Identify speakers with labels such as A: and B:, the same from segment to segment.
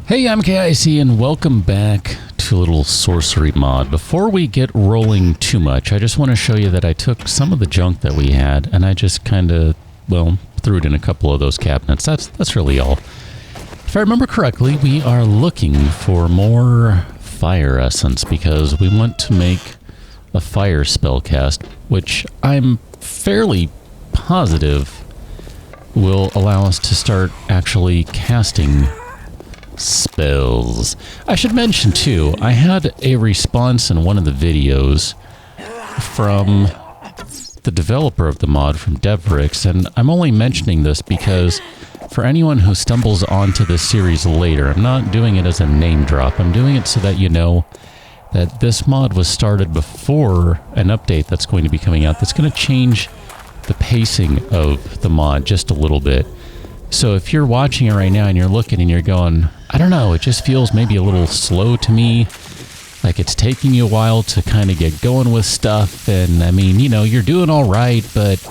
A: Hey, I'm KIC and welcome back to a little Sorcery Mod. Before we get rolling too much, I just want to show you that I took some of the junk that we had and I just kind of, well, threw it in a couple of those cabinets. That's really all. If I remember correctly, we are looking for more fire essence because we want to make a fire spell cast, which I'm fairly positive will allow us to start actually casting spells. I should mention too, I had a response in one of the videos from the developer of the mod, from Devrix, and I'm only mentioning this because for anyone who stumbles onto this series later, I'm not doing it as a name drop. I'm doing it so that you know that this mod was started before an update that's going to be coming out that's going to change the pacing of the mod just a little bit. So if you're watching it right now and you're looking and you're going, I don't know, it just feels maybe a little slow to me, like it's taking you a while to kind of get going with stuff, and I mean, you know, you're doing all right, but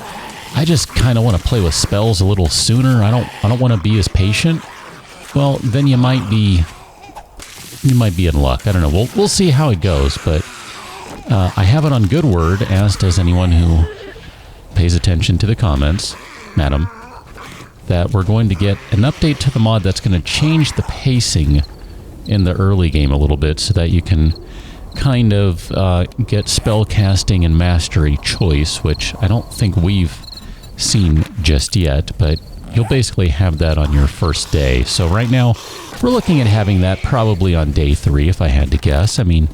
A: I just kind of want to play with spells a little sooner. I don't want to be as patient. Well, then you might be in luck. I don't know. We'll see how it goes, but I have it on good word, as does anyone who pays attention to the comments, madam, that we're going to get an update to the mod that's going to change the pacing in the early game a little bit so that you can kind of get spell casting and mastery choice, which I don't think we've seen just yet, but you'll basically have that on your first day. So right now, we're looking at having that probably on day 3, if I had to guess. I mean,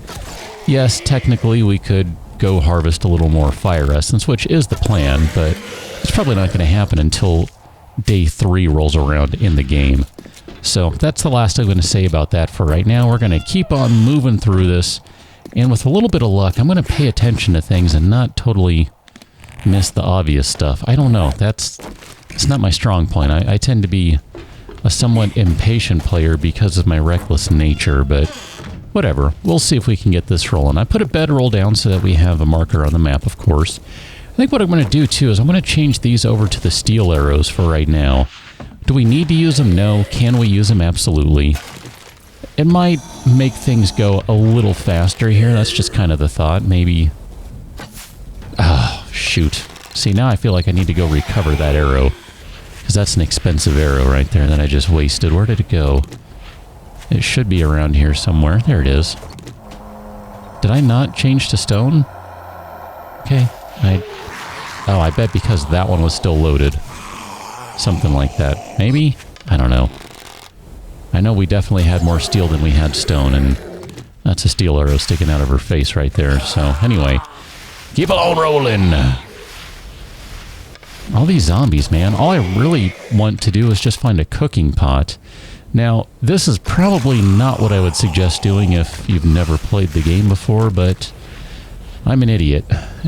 A: yes, technically we could go harvest a little more fire essence, which is the plan, but it's probably not going to happen until day 3 rolls around in the game. So that's the last I'm going to say about that for right now. We're going to keep on moving through this, and with a little bit of luck, I'm going to pay attention to things and not totally miss the obvious stuff. I don't know. It's not my strong point. I tend to be a somewhat impatient player because of my reckless nature, but whatever. We'll see if we can get this rolling. I put a bedroll down so that we have a marker on the map, of course. I think what I'm going to do, too, is I'm going to change these over to the steel arrows for right now. Do we need to use them? No. Can we use them? Absolutely. It might make things go a little faster here. That's just kind of the thought. Maybe... Oh, shoot. See, now I feel like I need to go recover that arrow, because that's an expensive arrow right there that I just wasted. Where did it go? It should be around here somewhere. There it is. Did I not change to stone? Okay. Oh, I bet because that one was still loaded. Something like that. Maybe? I don't know. I know we definitely had more steel than we had stone, and that's a steel arrow sticking out of her face right there. So, anyway, keep on rolling. All these zombies, man. All I really want to do is just find a cooking pot. Now, this is probably not what I would suggest doing if you've never played the game before, but I'm an idiot,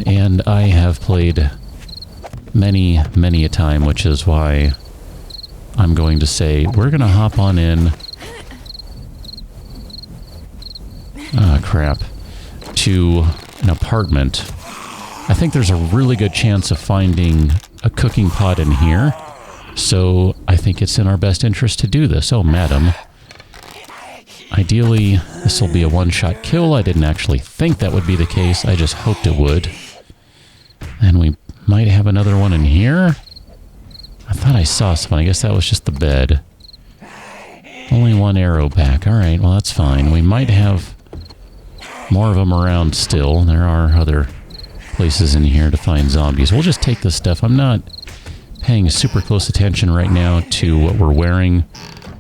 A: and I have played many, many a time, which is why I'm going to say we're going to hop on in. Ah, crap. To an apartment. I think there's a really good chance of finding a cooking pot in here, so I think it's in our best interest to do this. Oh, madam. Ideally, this will be a one-shot kill. I didn't actually think that would be the case. I just hoped it would. And we might have another one in here. I thought I saw someone. I guess that was just the bed. Only one arrow back. Alright, well that's fine. We might have more of them around still. There are other places in here to find zombies. We'll just take this stuff. I'm not paying super close attention right now to what we're wearing.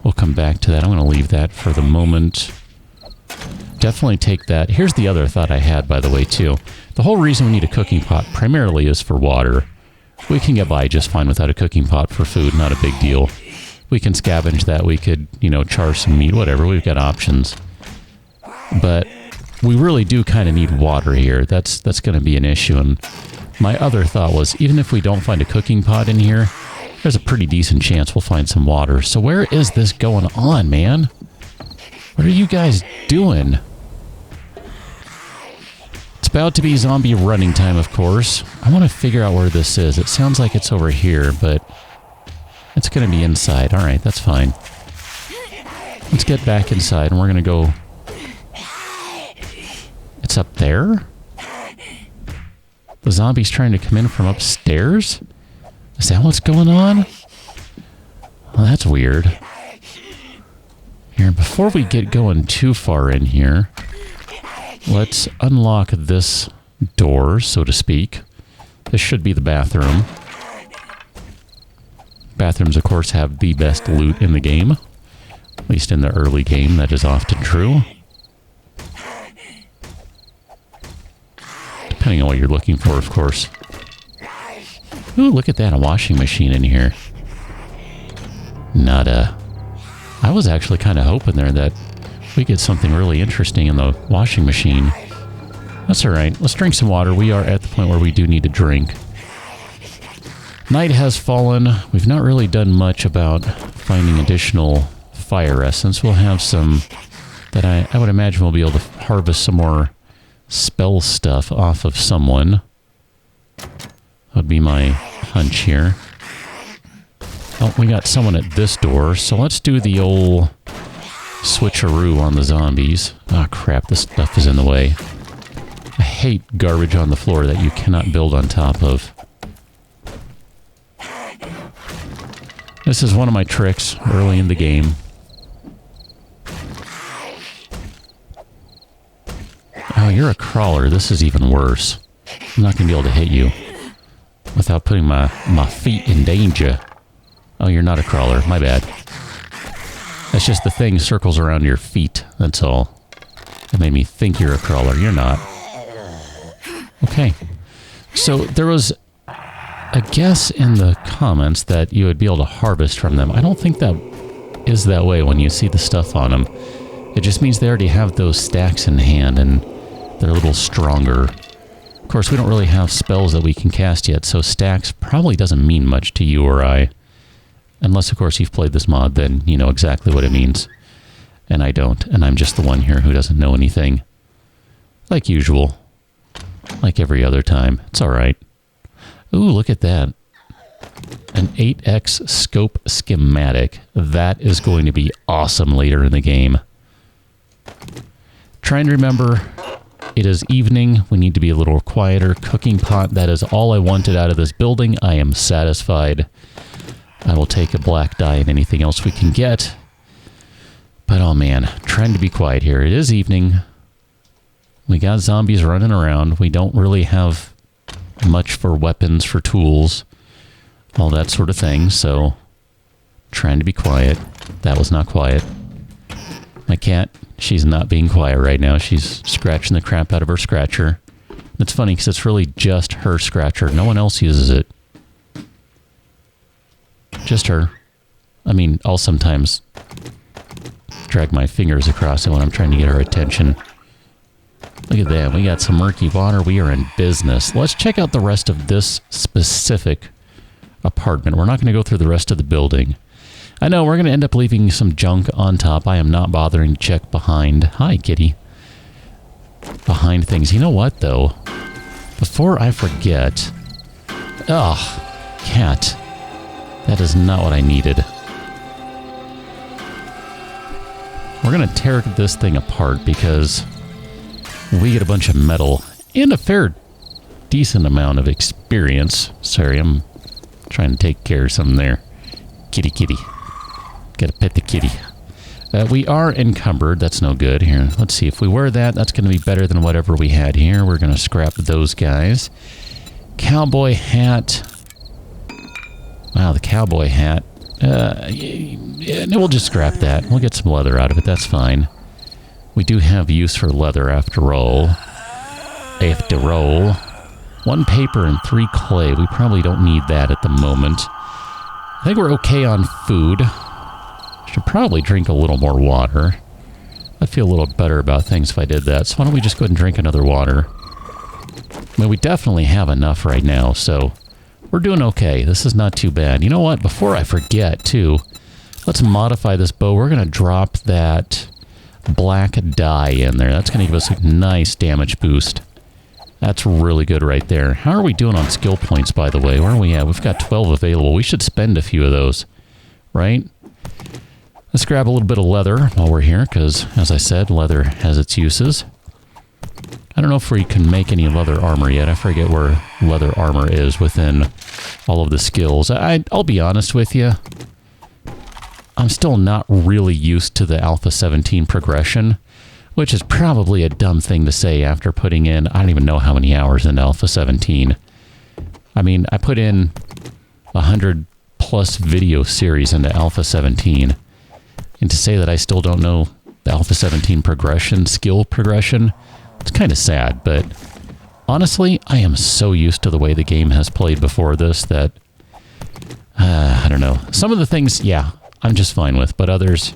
A: We'll come back to that. I'm going to leave that for the moment. Definitely take that. Here's the other thought I had, by the way, too. The whole reason we need a cooking pot primarily is for water. We can get by just fine without a cooking pot for food. Not a big deal. We can scavenge that. We could, you know, char some meat, whatever. We've got options. But we really do kind of need water here. That's going to be an issue. And my other thought was, even if we don't find a cooking pot in here, there's a pretty decent chance we'll find some water. So where is this going on, man? What are you guys doing? It's about to be zombie running time, of course. I want to figure out where this is. It sounds like it's over here, but it's going to be inside. All right, that's fine. Let's get back inside, and we're going to go... It's up there? The zombie's trying to come in from upstairs? Is that what's going on? Well, that's weird. Here, before we get going too far in here, let's unlock this door, so to speak. This should be the bathroom. Bathrooms, of course, have the best loot in the game. At least in the early game, that is often true. Depending on what you're looking for, of course. Ooh, look at that, a washing machine in here. Nada. I was actually kind of hoping there that we get something really interesting in the washing machine. That's alright. Let's drink some water. We are at the point where we do need to drink. Night has fallen. We've not really done much about finding additional fire essence. We'll have some that I would imagine we'll be able to harvest some more spell stuff off of someone. That would be my hunch here. Oh, we got someone at this door, so let's do the old switcheroo on the zombies. Ah, crap, this stuff is in the way. I hate garbage on the floor that you cannot build on top of. This is one of my tricks early in the game. Oh, you're a crawler. This is even worse. I'm not going to be able to hit you without putting my feet in danger. Oh, you're not a crawler. My bad. That's just the thing circles around your feet. That's all. That made me think you're a crawler. You're not. Okay. So there was a guess in the comments that you would be able to harvest from them. I don't think that is that way when you see the stuff on them. It just means they already have those stacks in hand and they're a little stronger. Of course, we don't really have spells that we can cast yet, so stacks probably doesn't mean much to you or I. Unless, of course, you've played this mod, then you know exactly what it means. And I don't, and I'm just the one here who doesn't know anything. Like usual. Like every other time. It's alright. Ooh, look at that. An 8x scope schematic. That is going to be awesome later in the game. Trying to remember, it is evening. We need to be a little quieter. Cooking pot, that is all I wanted out of this building. I am satisfied. I will take a black dye and anything else we can get. But oh man, trying to be quiet here. It is evening. We got zombies running around. We don't really have much for weapons, for tools, all that sort of thing, so trying to be quiet. That was not quiet. My cat, she's not being quiet right now. She's scratching the crap out of her scratcher. It's funny because it's really just her scratcher. No one else uses it. Just her. I mean, I'll sometimes drag my fingers across it when I'm trying to get her attention. Look at that. We got some murky water. We are in business. Let's check out the rest of this specific apartment. We're not going to go through the rest of the building. I know we're going to end up leaving some junk on top. I am not bothering to check behind. Hi, kitty. Behind things. You know what, though? Before I forget... Ugh, cat. That is not what I needed. We're going to tear this thing apart because we get a bunch of metal and a fair decent amount of experience. Sorry, I'm trying to take care of something there. Kitty, kitty. Gotta pet the kitty. We are encumbered. That's no good. Here, let's see. If we wear that, that's going to be better than whatever we had here. We're going to scrap those guys. Cowboy hat. Wow, the cowboy hat. Yeah, we'll just scrap that. We'll get some leather out of it. That's fine. We do have use for leather after all. After all. 1 paper and 3 clay. We probably don't need that at the moment. I think we're okay on food. Should probably drink a little more water. I'd feel a little better about things if I did that. So why don't we just go ahead and drink another water? I mean, we definitely have enough right now, so we're doing okay. This is not too bad. You know what? Before I forget, too, let's modify this bow. We're going to drop that black dye in there. That's going to give us a nice damage boost. That's really good right there. How are we doing on skill points, by the way? Where are we at? We've got 12 available. We should spend a few of those, right? Let's grab a little bit of leather while we're here, because, as I said, leather has its uses. I don't know if we can make any leather armor yet. I forget where leather armor is within all of the skills. I'll be honest with you. I'm still not really used to the Alpha 17 progression, which is probably a dumb thing to say after putting in, I don't even know how many hours in Alpha 17. I mean, I put in 100+ video series into Alpha 17. And to say that I still don't know the Alpha 17 progression, skill progression, it's kind of sad, but honestly, I am so used to the way the game has played before this that, I don't know. Some of the things, yeah, I'm just fine with, but others,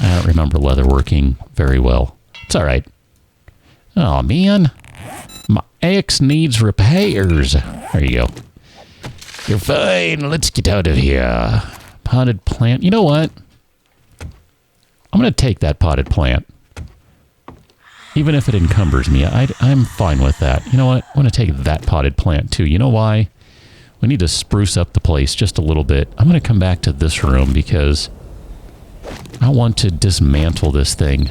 A: I don't remember leather working very well. It's all right. Oh, man. My axe needs repairs. There you go. You're fine. Let's get out of here. Potted plant. You know what? I'm going to take that potted plant. Even if it encumbers me, I'm fine with that. You know what? I'm going to take that potted plant too. You know why? We need to spruce up the place just a little bit. I'm going to come back to this room because I want to dismantle this thing.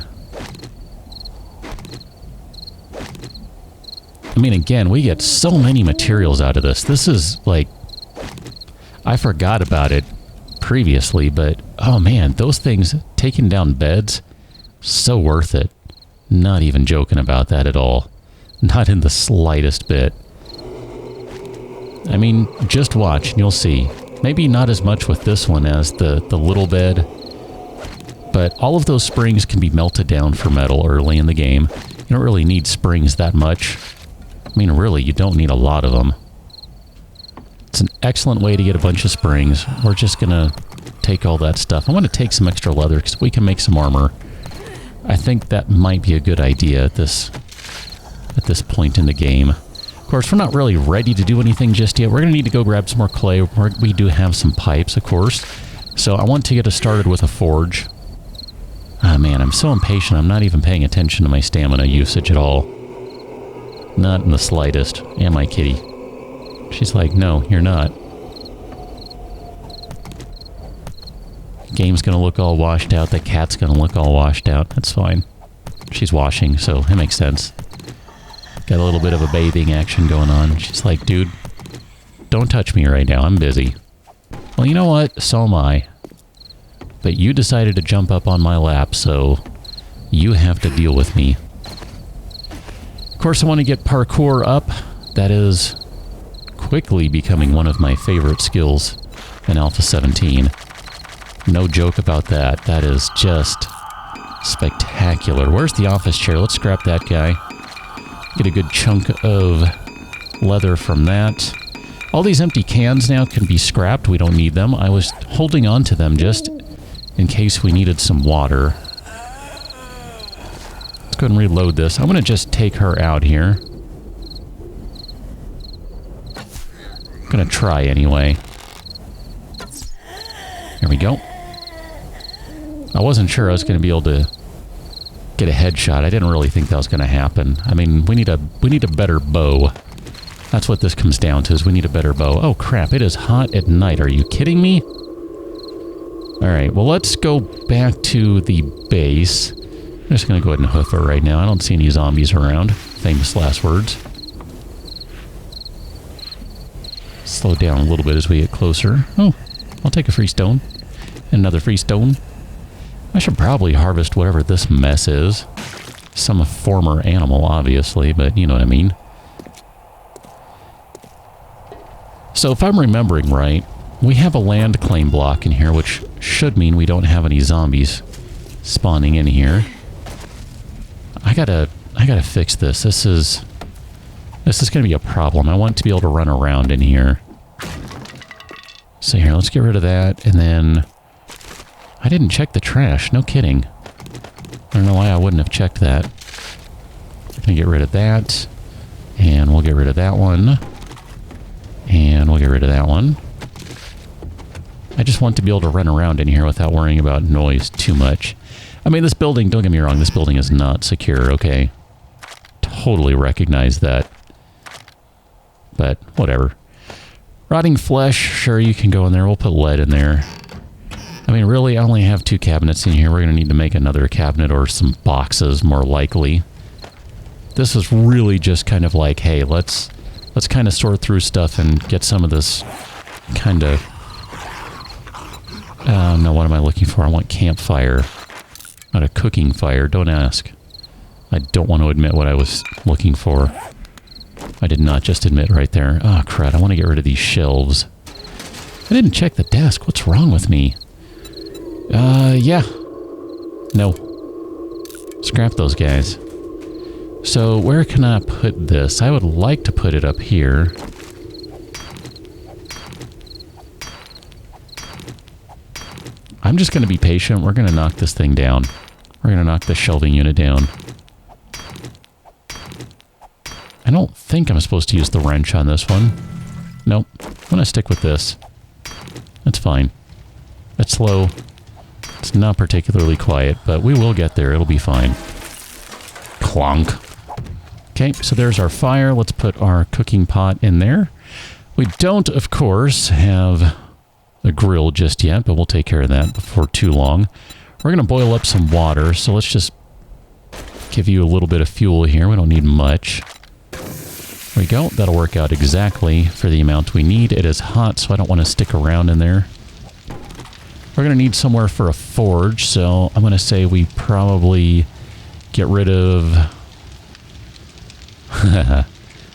A: I mean, again, we get so many materials out of this. This is like... I forgot about it previously, but oh man, those things taking down beds, so worth it. Not even joking about that at all. Not in the slightest bit. I mean, just watch and you'll see. Maybe not as much with this one as the little bed, but all of those springs can be melted down for metal early in the game. You don't really need springs that much. I mean, really, you don't need a lot of them. It's an excellent way to get a bunch of springs. We're just gonna take all that stuff. I want to take some extra leather because we can make some armor. I think that might be a good idea at this point in the game. Of course, we're not really ready to do anything just yet. We're gonna need to go grab some more clay. We do have some pipes, of course. So I want to get us started with a forge. Ah, man, I'm so impatient. I'm not even paying attention to my stamina usage at all. Not in the slightest. And my kitty. She's like, no, you're not. Game's gonna look all washed out. The cat's gonna look all washed out. That's fine. She's washing, so it makes sense. Got a little bit of a bathing action going on. She's like, dude, don't touch me right now. I'm busy. Well, you know what? So am I. But you decided to jump up on my lap, so you have to deal with me. Of course, I want to get parkour up. That is quickly becoming one of my favorite skills in Alpha 17. No joke about that. That is just spectacular. Where's the office chair? Let's scrap that guy. Get a good chunk of leather from that. All these empty cans now can be scrapped. We don't need them. I was holding on to them just in case we needed some water. Let's go ahead and reload this. I'm going to just take her out here. I'm going to try anyway. There we go. I wasn't sure I was going to be able to get a headshot. I didn't really think that was going to happen. I mean, we need a better bow. That's what this comes down to, is we need a better bow. Oh crap, it is hot at night. Are you kidding me? Alright, well let's go back to the base. I'm just going to go ahead and hoof her right now. I don't see any zombies around. Famous last words. Slow down a little bit as we get closer. Oh, I'll take a free stone. Another free stone. I should probably harvest whatever this mess is. Some former animal, obviously, but you know what I mean. So if I'm remembering right, we have a land claim block in here, which should mean we don't have any zombies spawning in here. I gotta fix this. This is gonna be a problem. I want to be able to run around in here. So here, let's get rid of that, and then I didn't check the trash. No kidding. I don't know why I wouldn't have checked that. I'm gonna get rid of that, and we'll get rid of that one, and we'll get rid of that one. I just want to be able to run around in here without worrying about noise too much. I mean, this building, don't get me wrong, this building is not secure, okay? Totally recognize that. But, whatever. Rotting flesh, sure, you can go in there. We'll put lead in there. I mean, really, I only have 2 cabinets in here. We're going to need to make another cabinet or some boxes, more likely. This is really just kind of like, hey, let's kind of sort through stuff and get some of this kind of... no, what am I looking for? I want campfire, not a cooking fire. Don't ask. I don't want to admit what I was looking for. I did not just admit right there. Oh, crud. I want to get rid of these shelves. I didn't check the desk. What's wrong with me? Yeah. No. Scrap those guys. So, where can I put this? I would like to put it up here. I'm just going to be patient. We're going to knock this thing down. We're going to knock the shelving unit down. I don't think I'm supposed to use the wrench on this one. Nope. I'm going to stick with this. That's fine. It's slow. It's not particularly quiet, but we will get there. It'll be fine. Clunk. Okay, so there's our fire. Let's put our cooking pot in there. We don't, of course, have a grill just yet, but we'll take care of that before too long. We're going to boil up some water, so let's just give you a little bit of fuel here. We don't need much. There we go. That'll work out exactly for the amount we need. It is hot, so I don't want to stick around in there. We're going to need somewhere for a forge, so I'm going to say we probably get rid of...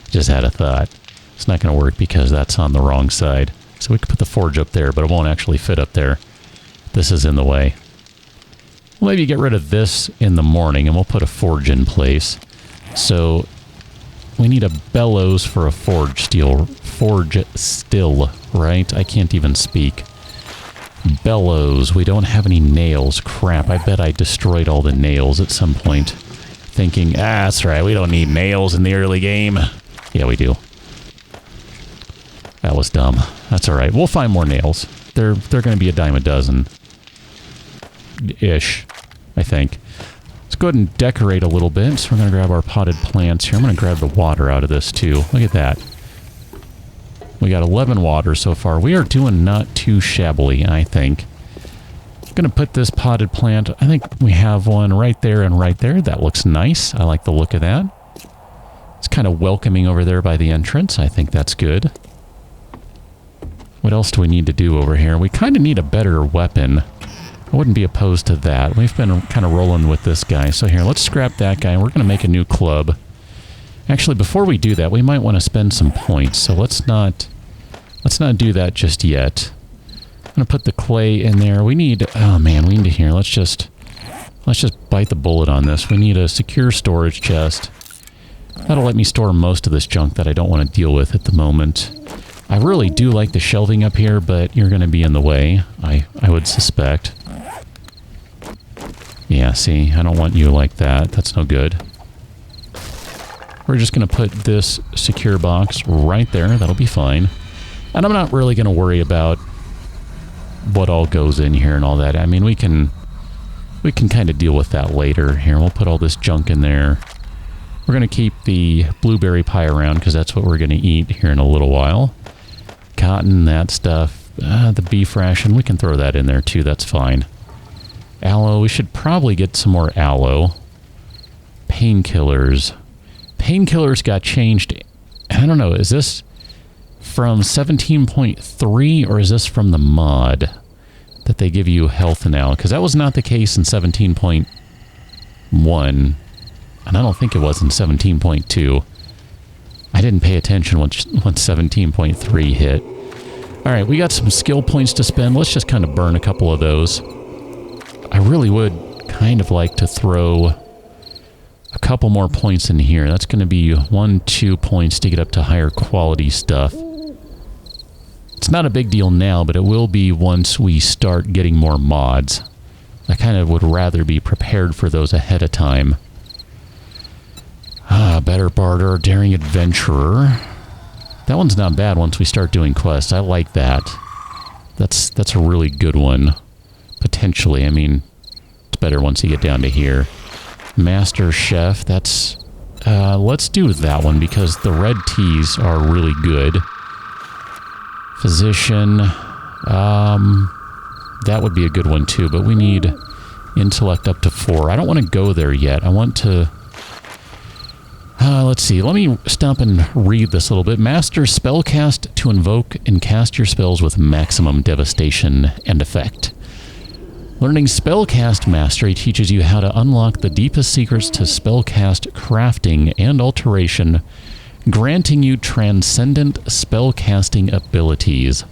A: Just had a thought. It's not going to work because that's on the wrong side. So we could put the forge up there, but it won't actually fit up there. This is in the way. We'll maybe get rid of this in the morning, and we'll put a forge in place. So... we need a bellows for a forge still, right? I can't even speak. Bellows. We don't have any nails. Crap, I bet I destroyed all the nails at some point. Thinking, that's right, we don't need nails in the early game. Yeah, we do. That was dumb. That's alright. We'll find more nails. They're going to be a dime a dozen. Ish, I think. Let's go ahead and decorate a little bit. So we're going to grab our potted plants here. I'm going to grab the water out of this too. Look at that. We got 11 water so far. We are doing not too shabbily, I think. I'm going to put this potted plant. I think we have one right there and right there. That looks nice. I like the look of that. It's kind of welcoming over there by the entrance. I think that's good. What else do we need to do over here? We kind of need a better weapon. I wouldn't be opposed to that. We've been kind of rolling with this guy. So here, let's scrap that guy. We're going to make a new club. Actually, before we do that, we might want to spend some points. So let's not do that just yet. I'm going to put the clay in there. We need, oh man, we need to here. Let's just bite the bullet on this. We need a secure storage chest. That'll let me store most of this junk that I don't want to deal with at the moment. I really do like the shelving up here, but you're going to be in the way, I would suspect. Yeah, see, I don't want you like that. That's no good. We're just going to put this secure box right there. That'll be fine. And I'm not really going to worry about what all goes in here and all that. I mean, we can kind of deal with that later. Here, we'll put all this junk in there. We're going to keep the blueberry pie around because that's what we're going to eat here in a little while. Cotton, that stuff. The beef ration, we can throw that in there too. That's fine. Aloe, we should probably get some more aloe. Painkillers. Painkillers got changed. I don't know, is this from 17.3 or is this from the mod that they give you health now? Because that was not the case in 17.1. And I don't think it was in 17.2. I didn't pay attention once 17.3 hit. Alright, we got some skill points to spend. Let's just kind of burn a couple of those. I really would kind of like to throw a couple more points in here. That's going to be 1-2 points to get up to higher quality stuff. It's not a big deal now, but it will be once we start getting more mods. I kind of would rather be prepared for those ahead of time. Better barter, daring adventurer. That one's not bad once we start doing quests. I like that. That's a really good one. Potentially. I mean, it's better once you get down to here. Master Chef, that's... let's do that one because the red teas are really good. Physician. That would be a good one too, but we need intellect up to 4. I don't want to go there yet. I want to... let's see. Let me stop and read this a little bit. Master spellcast to invoke and cast your spells with maximum devastation and effect. Learning spellcast mastery teaches you how to unlock the deepest secrets to spellcast crafting and alteration, granting you transcendent spellcasting abilities.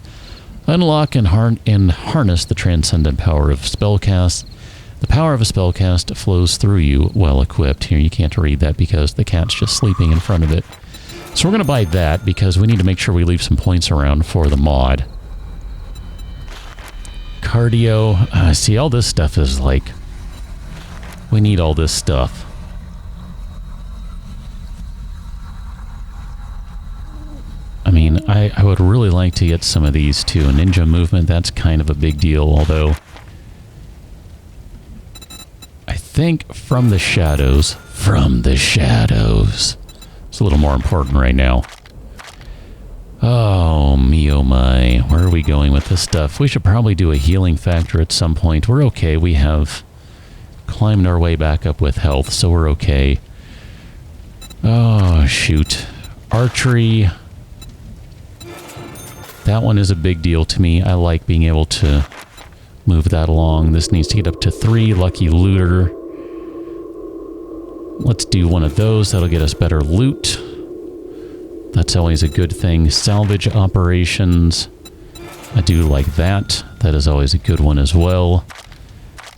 A: Unlock and harness the transcendent power of spellcast. The power of a spellcast flows through you while equipped. Here, you can't read that because the cat's just sleeping in front of it. So we're going to buy that because we need to make sure we leave some points around for the mod. Cardio. See, all this stuff is like... We need all this stuff. I mean, I would really like to get some of these too. Ninja movement, that's kind of a big deal, although... I think from the shadows, it's a little more important right now. Oh, me oh my. Where are we going with this stuff? We should probably do a healing factor at some point. We're okay. We have climbed our way back up with health, so we're okay. Oh, shoot. Archery. That one is a big deal to me. I like being able to move that along. This needs to get up to 3. Lucky looter. Let's do one of those. That'll get us better loot. That's always a good thing. Salvage operations. I do like that. That is always a good one as well.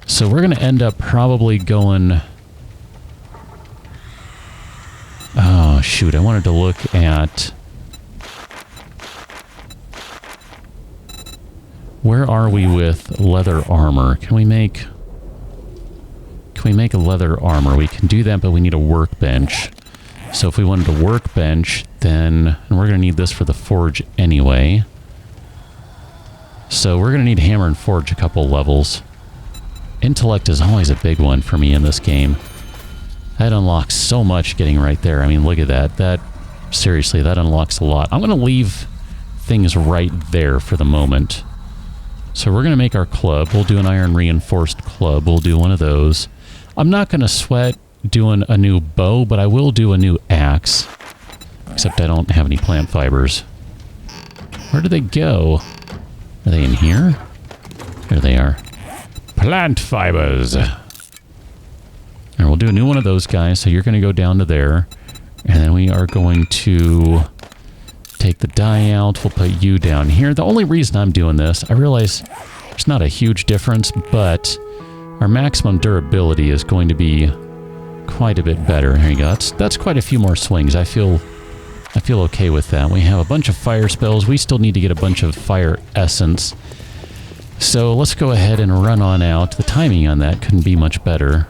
A: So we're going to end up probably going... Oh, shoot. I wanted to look at... Where are we with leather armor? Can we make a leather armor? We can do that, but we need a workbench. So if we wanted a workbench, then... And we're going to need this for the forge anyway. So we're going to need hammer and forge a couple levels. Intellect is always a big one for me in this game. That unlocks so much getting right there. I mean, look at that. Seriously, that unlocks a lot. I'm going to leave things right there for the moment. So we're going to make our club. We'll do an iron reinforced club. We'll do one of those. I'm not going to sweat doing a new bow, but I will do a new axe. Except I don't have any plant fibers. Where do they go? Are they in here? There they are. Plant fibers! And we'll do a new one of those guys, so you're going to go down to there. And then we are going to take the dye out. We'll put you down here. The only reason I'm doing this, I realize there's not a huge difference, but our maximum durability is going to be quite a bit better. Here you go. That's quite a few more swings. I feel okay with that. We have a bunch of fire spells. We still need to get a bunch of fire essence. So let's go ahead and run on out. The timing on that couldn't be much better.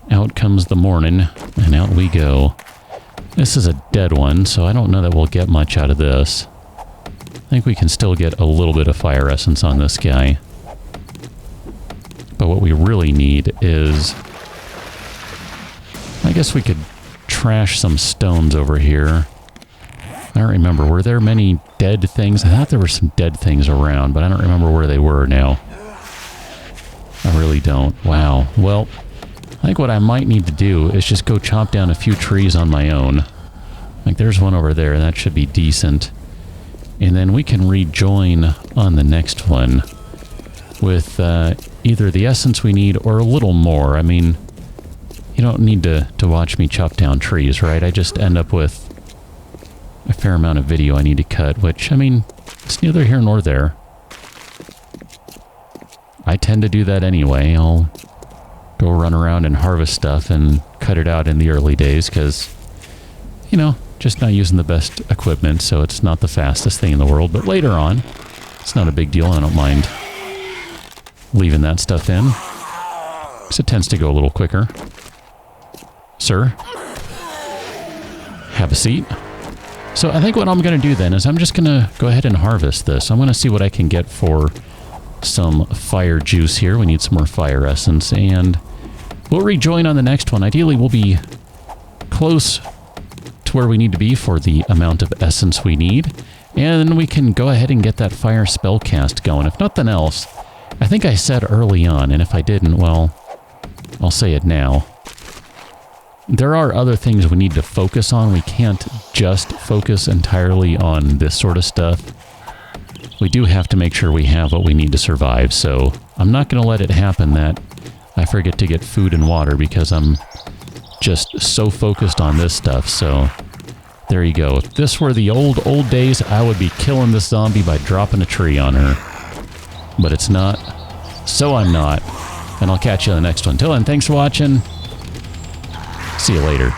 A: Out comes the morning, and out we go. This is a dead one, so I don't know that we'll get much out of this. I think we can still get a little bit of fire essence on this guy. But what we really need is... I guess we could trash some stones over here. I don't remember. Were there many dead things? I thought there were some dead things around, but I don't remember where they were now. I really don't. Wow. Well, I think what I might need to do is just go chop down a few trees on my own. Like, there's one over there. That should be decent. And then we can rejoin on the next one with either the essence we need or a little more. I mean, you don't need to watch me chop down trees, right? I just end up with a fair amount of video I need to cut, which, I mean, it's neither here nor there. I tend to do that anyway. I'll go run around and harvest stuff and cut it out in the early days because, you know, just not using the best equipment, so it's not the fastest thing in the world. But later on, it's not a big deal. I don't mind leaving that stuff in because it tends to go a little quicker. Sir, have a seat. So I think what I'm going to do then is I'm just going to go ahead and harvest this. I'm going to see what I can get for some fire juice here. We need some more fire essence, and we'll rejoin on the next one. Ideally, we'll be close to where we need to be for the amount of essence we need, and then we can go ahead and get that fire spell cast going. If nothing else, I think I said early on, and if I didn't, well, I'll say it now. There are other things we need to focus on. We can't just focus entirely on this sort of stuff. We do have to make sure we have what we need to survive, so I'm not going to let it happen that I forget to get food and water because I'm just so focused on this stuff, so there you go. If this were the old days, I would be killing this zombie by dropping a tree on her. But it's not, so I'm not. And I'll catch you on the next one. Till then, thanks for watching. See you later.